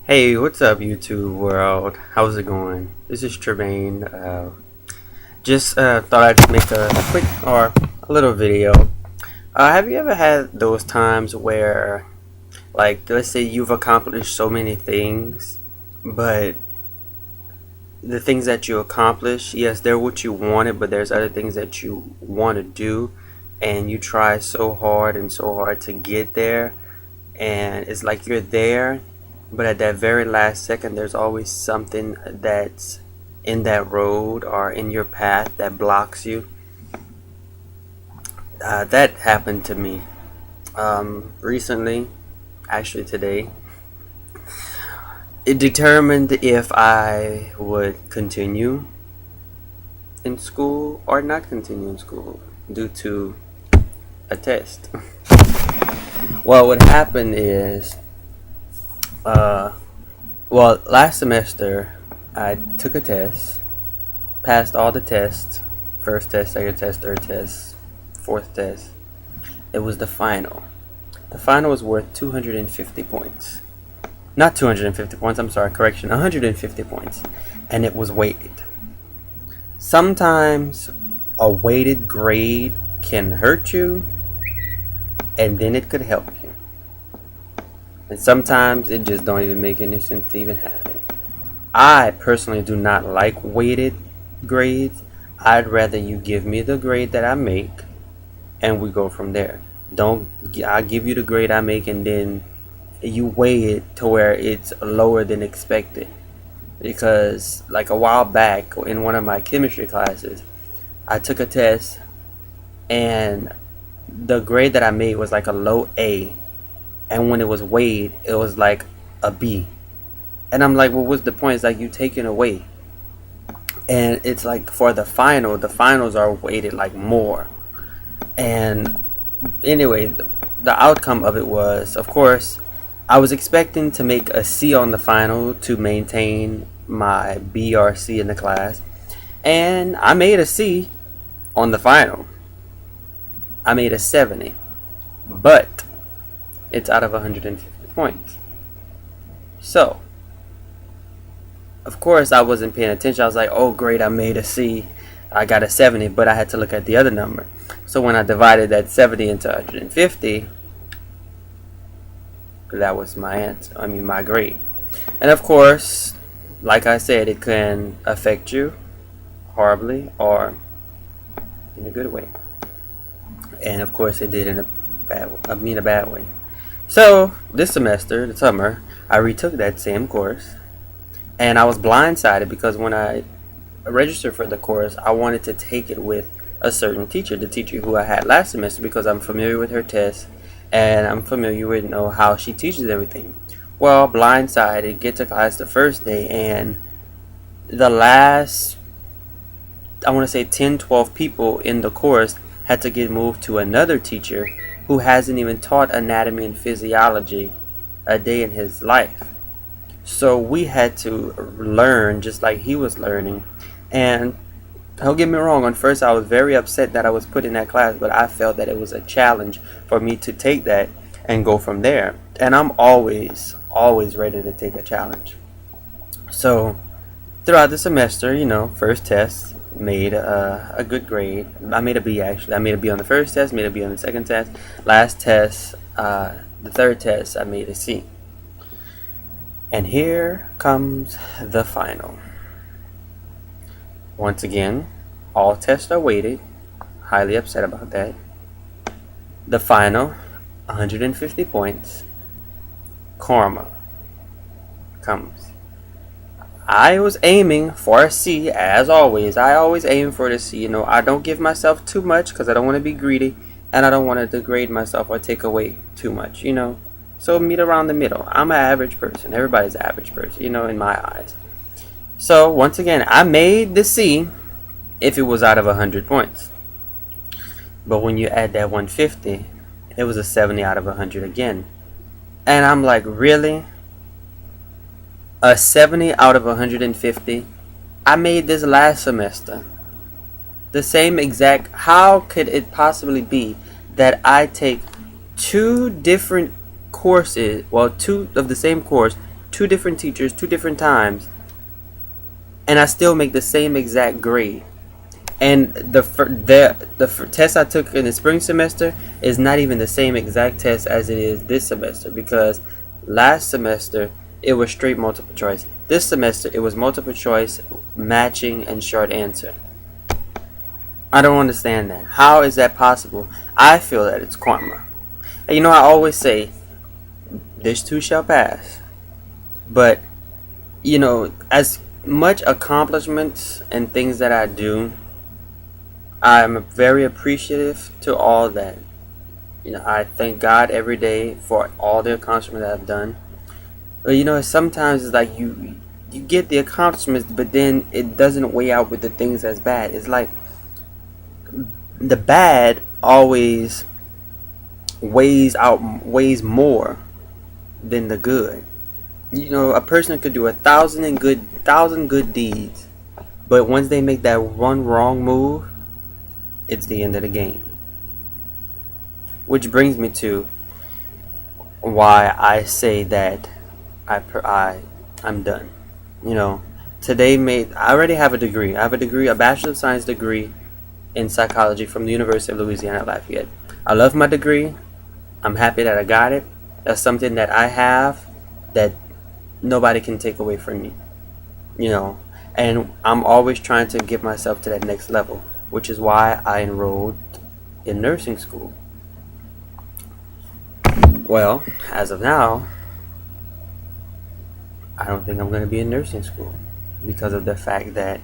Hey, what's up, YouTube world? How's it going? This is Tremaine. Just thought I'd make a quick or a little video. Have you ever had those times where, like, let's say you've accomplished so many things, but the things that you accomplish, yes, they're what you wanted, but there's other things that you want to do, and you try so hard to get there, and it's like you're there, but at that very last second there's always something that's in that road or in your path that blocks you. That happened to me recently, actually today. It determined if I would continue in school or not continue in school due to a test. Well, what happened is uh, last semester I took a test, passed all the tests, first test, second test, third test, fourth test. It was the final. The final was worth 250 points. Not 250 points, I'm sorry, correction, 150 points. And it was weighted. Sometimes a weighted grade can hurt you, and then it could help you. And sometimes it just don't even make any sense to even have it. I personally do not like weighted grades. I'd rather you give me the grade that I make and we go from there. Don't I'll give you the grade I make and then you weigh it to where it's lower than expected. Because like a while back in one of my chemistry classes, I took a test and the grade that I made was like a low A, and when it was weighed it was like a B. And I'm like, well, what's the point? It's like you taking away. And it's like for the finals are weighted like more. And anyway, the outcome of it was, of course, I was expecting to make a C on the final to maintain my B or C in the class. And I made a C on the final. I made a 70. But it's out of 150 points. So, of course, I wasn't paying attention. I was like, oh, great, I made a C. I got a 70, but I had to look at the other number. So when I divided that 70 into 150, that was my answer. I mean, my grade. And of course, like I said, it can affect you horribly or in a good way. And of course, it did in a bad way. So this semester, the summer, I retook that same course. And I was blindsided because when I registered for the course, I wanted to take it with a certain teacher, the teacher who I had last semester, because I'm familiar with her tests and I'm familiar with how she teaches everything. Well, blindsided, get to class the first day, and the last, I want to say 10, 12 people in the course had to get moved to another teacher who hasn't even taught anatomy and physiology a day in his life. So we had to learn just like he was learning. And don't get me wrong, on first I was very upset that I was put in that class, but I felt that it was a challenge for me to take that and go from there. And I'm always ready to take a challenge. So throughout the semester, first test, made a good grade. I made a B actually. I made a B on the first test, made a B on the second test. Last test, the third test, I made a C. And here comes the final. Once again, all tests are weighted. Highly upset about that. The final, 150 points. Karma comes. I was aiming for a C, as always. I always aim for the C. I don't give myself too much because I don't want to be greedy, and I don't want to degrade myself or take away too much, So meet around the middle. I'm an average person. Everybody's an average person, in my eyes. So once again, I made the C if it was out of 100 points. But when you add that 150, it was a 70 out of 100 again. And I'm like, really? A 70 out of 150? I made this last semester. The same exact. How could it possibly be that I take two different courses, two of the same course, two different teachers, two different times, and I still make the same exact grade. And the test I took in the spring semester is not even the same exact test as it is this semester, because last semester it was straight multiple choice. This semester it was multiple choice, matching, and short answer. I don't understand that. How is that possible? I feel that it's karma. And you know, I always say, this too shall pass. But, you know, as much accomplishments and things that I do, I'm very appreciative to all that. You know, I thank God every day for all the accomplishments that I've done. But, you know, sometimes it's like you get the accomplishments, but then it doesn't weigh out with the things that's bad. It's like the bad always weighs more than the good. You know, a person could do 1,000 good deeds, but once they make that one wrong move, it's the end of the game. Which brings me to why I say that I'm done. You know, I already have a degree. I have a Bachelor of Science degree in psychology from the University of Louisiana at Lafayette. I love my degree. I'm happy that I got it. That's something that I have that nobody can take away from me. You know, and I'm always trying to get myself to that next level, which is why I enrolled in nursing school. Well, as of now, I don't think I'm going to be in nursing school because of the fact that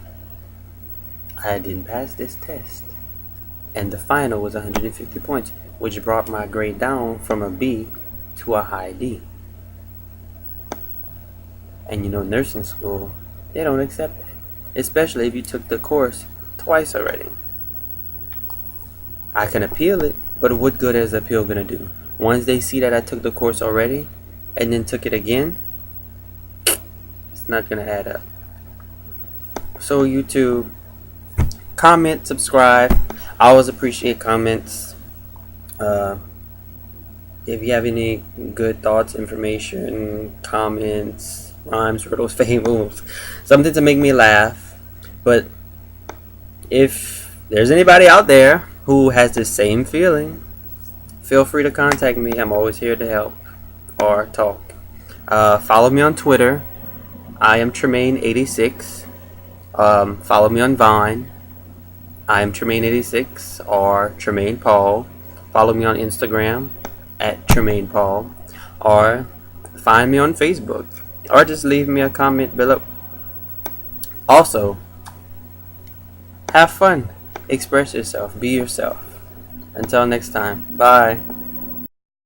I didn't pass this test. And the final was 150 points, which brought my grade down from a B to a high D. And you know, nursing school, they don't accept that, especially if you took the course twice already. I can appeal it, but what good is appeal gonna do? Once they see that I took the course already and then took it again, it's not gonna add up. So YouTube, comment, subscribe. I always appreciate comments. If you have any good thoughts, information, comments, rhymes, riddles, fables, something to make me laugh. But if there's anybody out there who has the same feeling, feel free to contact me. I'm always here to help or talk. Follow me on Twitter. I am Tremaine86. Follow me on Vine. I am Tremaine86 or Tremaine Paul. Follow me on Instagram at Tremaine Paul, or find me on Facebook, or just leave me a comment below. Also, have fun, express yourself, be yourself. Until next time, bye.